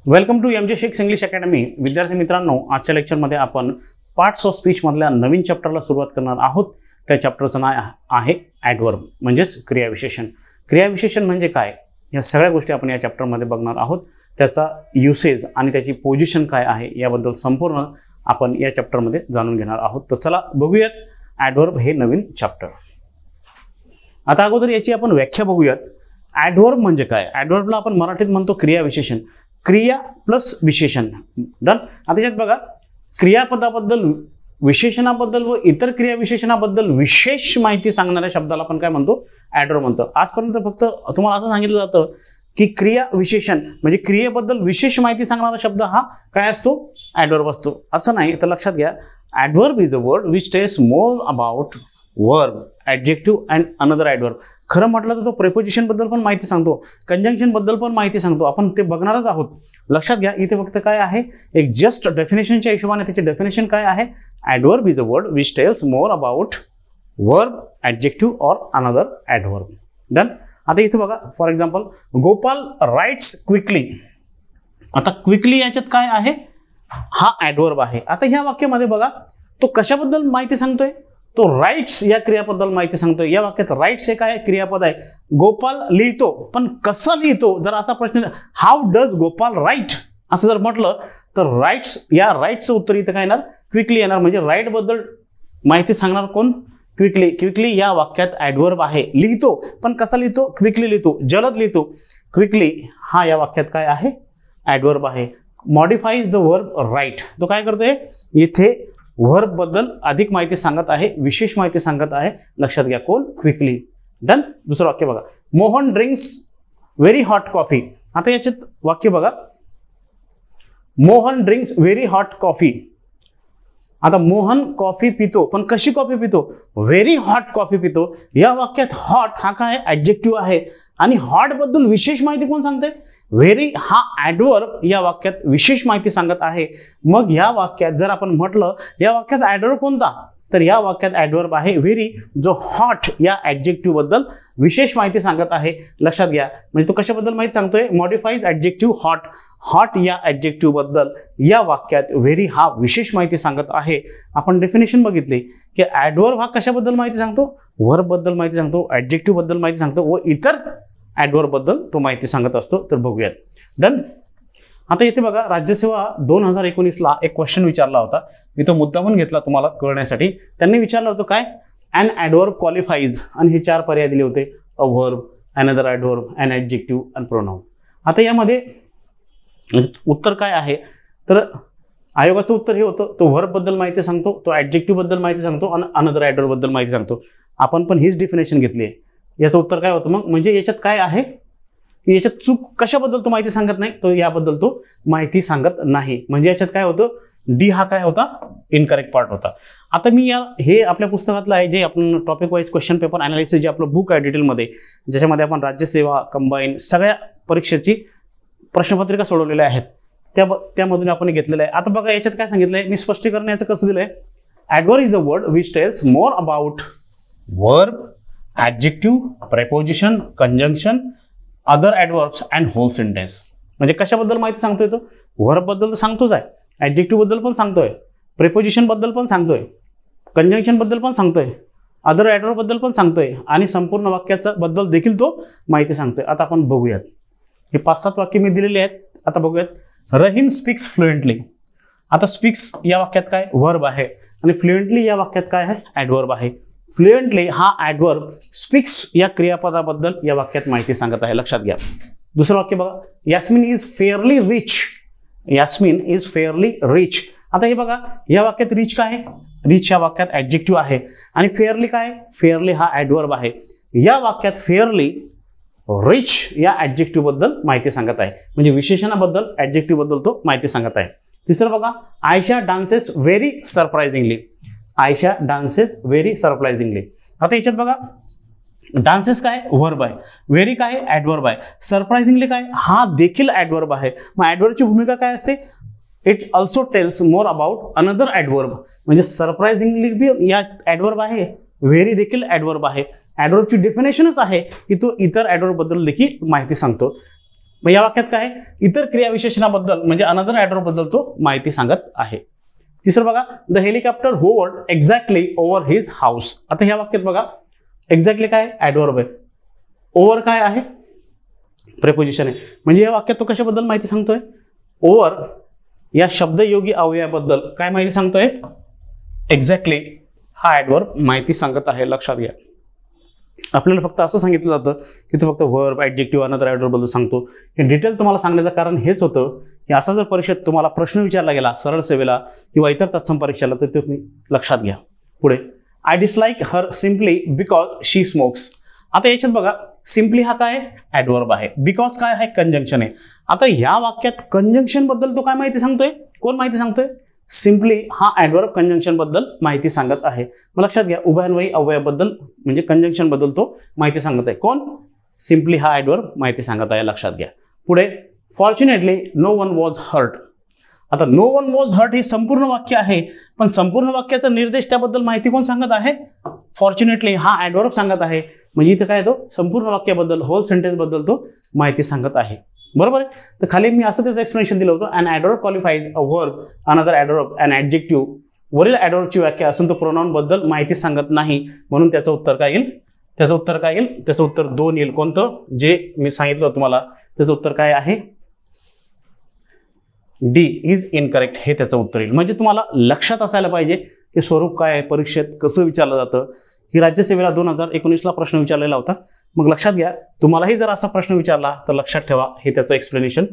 Welcome to MJ Shakes English academy. विद्यार्थी मित्रांनो, आजच्या लेक्चरमध्ये आपण पार्ट्स ऑफ स्पीच मधल्या नवीन चॅप्टरला सुरुवात करणार आहोत. त्या चॅप्टरचं नाव आहे ॲडव्हर्ब म्हणजेच क्रियाविशेषण. क्रियाविशेषण म्हणजे काय, या सगळ्या गोष्टी आपण या चॅप्टरमध्ये बघणार आहोत. त्याचा युसेज आणि त्याची पोझिशन काय आहे याबद्दल संपूर्ण आपण या चॅप्टरमध्ये जाणून घेणार आहोत. तर चला बघूयात ॲडव्हर्ब हे नवीन चॅप्टर. आता अगोदर याची आपण व्याख्या बघूयात. ॲडव्हर्ब म्हणजे काय? ॲडव्हर्बला आपण मराठीत म्हणतो क्रियाविशेषण. क्रिया प्लस विशेषण. डन. आता त्याच्यात बघा, क्रियापदाबद्दल, विशेषणाबद्दल व इतर क्रियाविशेषणाबद्दल विशेष माहिती सांगणाऱ्या शब्दाला आपण काय म्हणतो? ॲडव्हर्ब म्हणतो. आजपर्यंत फक्त तुम्हाला असं सांगितलं जातं की क्रिया विशेषण म्हणजे क्रियेबद्दल विशेष माहिती सांगणारा शब्द हा काय असतो? ॲडव्हर्ब असतो. असं नाही, तर लक्षात घ्या, adverb is a word which tells more about verb, adjective and another adverb. खरं म्हटलं तर तो प्रिपोजिशन बद्दल पण माहिती सांगतो, कंजंक्शन बद्दल पण माहिती सांगतो. आपण ते बघणारच आहोत. लक्षात घ्या, इथे फक्त काय आहे, एक जस्ट डेफिनेशनच्या हिशोबाने त्याचे डेफिनेशन काय आहे? Adverb is a word which tells more about verb, adjective or another adverb. Done. आता इथे बघा, for example, Gopal writes quickly. आता क्विकली याच्यात काय आहे? हा ॲडव्हर्ब आहे. आता ह्या वाक्यामध्ये बघा, तो कशाबद्दल माहिती सांगतोय? तो राईट्स या क्रियापदाला माहिती सांगतोय. या वाक्यात राईट्स हे काय क्रियापद आहे. गोपाल लिहितो, पण कसं लिहितो? जर असा प्रश्न, हाऊ डज गोपाल राईट असं जर म्हटलं तर राईट्स, या राईटचं उत्तर इथं काय येणार? क्विकली येणार. म्हणजे राईट बद्दल माहिती सांगणार कोण? क्विकली. क्विकली या वाक्यात ॲडव्हर्ब आहे. लिहितो, पण कसा लिहितो? क्विकली लिहितो, जलद लिहितो. क्विकली हा या वाक्यात काय आहे? ॲडव्हर्ब आहे. मॉडिफाईज द वर्ब राईट. तो काय करतोय? इथे वर्ब बद्दल अधिक माहिती सांगत आहे, विशेष माहिती सांगत आहे. लक्षात घ्या, कोण? क्विकली. डन. दुसरं वाक्य बघा, Mohan drinks very hot coffee. आता याच्यात वाक्य बघा, Mohan drinks very hot coffee. आता मोहन कॉफी पितो, पण कशी कॉफी पितो? व्हेरी हॉट कॉफी पितो. या वाक्यात हॉट हा काय? ॲडजेक्टिव्ह आहे. आणि हॉट बद्दल विशेष माहिती कोण सांगते? व्हेरी हा ॲडव्हर्ब या वाक्यात विशेष माहिती सांगत आहे. मग या वाक्यात जर आपण म्हटलं, या वाक्यात ॲडव्हर्ब कोणता? तर या वाक्यात ॲडव्हर्ब आहे व्हेरी, जो हॉट या ॲडजेक्टिव्ह बद्दल विशेष माहिती सांगत आहे. लक्षात घ्या, म्हणजे तो कशाबद्दल माहिती सांगतोय? मॉडिफाईज ॲडजेक्टिव्ह हॉट. हॉट या ॲडजेक्टिव्ह बद्दल या वाक्यात व्हेरी हा विशेष माहिती सांगत आहे. आपण डेफिनेशन बघितली की ॲडव्हर्ब हा कशाबद्दल माहिती सांगतो? वर्ब बद्दल माहिती सांगतो, ॲडजेक्टिव्ह बद्दल माहिती सांगतो व इतर ॲडव्हर्ब बद्दल तो माहिती सांगत असतो. तर बघूयात. डन. आता इथे बघा, राज्यसेवा 2019ला एक क्वेश्चन विचारला होता. मी तो मुद्दामून घेतला तुम्हाला कळण्यासाठी. त्यांनी विचारलं होतं काय? ॲन ॲडव्हर्ब क्वालिफाईज, आणि हे 4 पर्याय दिले होते: a verb, another adverb, an adjective आणि प्रोनाउन. आता यामध्ये उत्तर काय आहे? तर आयोगाचं उत्तर हे होतं, तो वर्ब बद्दल माहिती सांगतो, तो ॲडजेक्टिव्ह बद्दल माहिती सांगतो आणि अनदर ॲडव्हर्ब बद्दल माहिती सांगतो. आपण पण हीच डेफिनेशन घेतली आहे. याचं उत्तर काय होतं मग? म्हणजे याच्यात काय आहे की याच्यात चूक कशाबद्दल तो माहिती सांगत नाही, तो याबद्दल तो माहिती सांगत नाही. म्हणजे याच्यात काय होतं? डी हा काय होता? इनकरेक्ट पार्ट होता. आता मी हे आपल्या पुस्तकातलं आहे, जे आपण topic wise question paper analysis, जे आपलं बुक आहे डिटेलमध्ये, ज्याच्यामध्ये आपण राज्यसेवा, कंबाईन सगळ्या परीक्षेची प्रश्नपत्रिका सोडवलेल्या आहेत, त्यामधून आपण घेतलेलं आहे. आता बघा, याच्यात काय सांगितलं आहे, मी स्पष्टीकरण याचं कसं दिलं आहे? Adverb is a word which tells more about verb, adjective, preposition, conjunction, other adverbs and whole sentence. म्हणजे कशाबद्दल माहिती सांगतोय? तो वर्ब बद्दल तर सांगतोच आहे, ॲडजेक्टिव्ह बद्दल पण सांगतोय, प्रेपोजिशन बद्दल पण सांगतोय, कंजंक्शन बद्दल पण सांगतोय, अदर ॲडव्हर्ब बद्दल पण सांगतोय आणि संपूर्ण वाक्याचा बद्दल देखील तो माहिती सांगतोय. आता आपण बघूयात. हे 5-7 वाक्य मी दिलेली आहेत. आता बघूयात. Rahim speaks fluently. आता स्पीक्स या वाक्यात काय? वर्ब आहे. आणि फ्लुएंटली या वाक्यात काय आहे? ॲडव्हर्ब आहे. फ्लुएंटली हा ॲडव्हर्ब स्पीक्स या क्रियापदाबद्दल या वाक्यात माहिती सांगत आहे. लक्षात घ्या. दुसरं वाक्य बघा, Yasmin is fairly rich. Yasmin is fairly rich. आता हे बघा, या वाक्यात रिच काय आहे? रिच या वाक्यात ॲडजेक्टिव्ह आहे. आणि फेअरली काय? फेअरली हा ॲडव्हर्ब आहे. या वाक्यात फेअरली, रिच या ॲडजेक्टिव्ह बद्दल माहिती सांगत आहे. म्हणजे विशेषणाबद्दल, ॲडजेक्टिव्ह बद्दल तो माहिती सांगत आहे. तिसरं बघा, Ayesha dances very surprisingly. Ayesha dances very surprisingly. आता याच्यात बघा, डान्सेस काय? वर्ब आहे. व्हेरी काय? ॲडव्हर्ब आहे. सरप्राइझिंगली काय? हा देखील ॲडव्हर्ब आहे. मग ॲडव्हर्बची भूमिका काय असते? It also tells more about another adverb. म्हणजे सरप्राइझिंगली बी या ॲडव्हर्ब आहे, व्हेरी देखील ॲडव्हर्ब आहे. ॲडव्हर्बची डेफिनेशनच आहे की तो इतर ॲडव्हर्ब बद्दल देखील माहिती सांगतो. मग या वाक्यात काय आहे, इतर क्रियाविशेषणाबद्दल म्हणजे अनदर ॲडवर्ब बद्दल तो माहिती सांगत आहे. तिसरं बघा, the helicopter hovered exactly over his house. आता ह्या वाक्यात बघा एक्झॅक्टली काय ॲडवर्ब आहे, ओव्हर काय आहे प्रेपोजिशन आहे. म्हणजे या वाक्यात तो कशाबद्दल माहिती सांगतोय, ओव्हर या शब्दयोगी अवयवाबद्दल काय माहिती सांगतोय, एक्झॅक्टली हा ॲडवर्ब माहिती सांगत आहे. लक्षात घ्या, आपल्याला फक्त असं सांगितलं जातं की तो फक्त वर्ब ॲडजेक्टिव्ह अनदर ॲडवर्ब बद्दल सांगतो. हे डिटेल तुम्हाला सांगण्याचं कारण हेच होतं की असा जर परीक्षेत तुम्हाला प्रश्न विचारला गेला सरळ सेवेला किंवा इतर तत्सम परीक्षेला तर ते तुम्ही लक्षात घ्या. पुढे, I dislike her simply because she smokes. आता याच्यात बघा सिम्पली हा काय ॲडवर्ब आहे, बिकॉज काय आहे कंजंक्शन आहे. आता ह्या वाक्यात कंजंक्शन बद्दल तो काय माहिती सांगतोय, कोण माहिती सांगतोय, सिम्पली हा ॲडवर्ब कंजंक्शन बद्दल माहिती सांगत आहे. मग लक्षात घ्या, उभयन्वयी अवयवाबद्दल म्हणजे कंजंक्शन बद्दल तो माहिती सांगत आहे. कोण, सिम्पली हा ॲडवर्ब माहिती सांगत आहे. लक्षात घ्या. पुढे, fortunately no one was hurt. आता नो वन वॉज हर्ट हे संपूर्ण वाक्य आहे, पण संपूर्ण वाक्याचा निर्देश त्याबद्दल माहिती कोण सांगत आहे, फॉर्च्युनेटली हा ॲडवर्ब सांगत आहे. म्हणजे इथं काय तो संपूर्ण वाक्याबद्दल होल सेंटेन्स बद्दल तो माहिती सांगत आहे. बरोबर आहे. तर खाली मी असं त्याचं एक्सप्लेनेशन दिलं होतं, an adverb qualifies a verb another adverb an adjective. वरील ॲडवर्बची व्याख्या असून तो प्रोनाउन बद्दल माहिती सांगत नाही, म्हणून त्याचं उत्तर काय येईल, त्याचं उत्तर 2 येईल. कोणतं, जे मी सांगितलं तुम्हाला त्याचं उत्तर काय आहे, डी इज इनकरेक्ट हे त्याचं उत्तर येईल. म्हणजे तुम्हाला लक्षात असायला पाहिजे की स्वरूप काय आहे, परीक्षेत कसं विचारलं जातं. ही राज्यसेवेला 2019ला प्रश्न विचारलेला होता. मग लक्षात घ्या, तुम्हालाही जर असा प्रश्न विचारला तर लक्षात ठेवा, हे त्याचं एक्सप्लेनेशन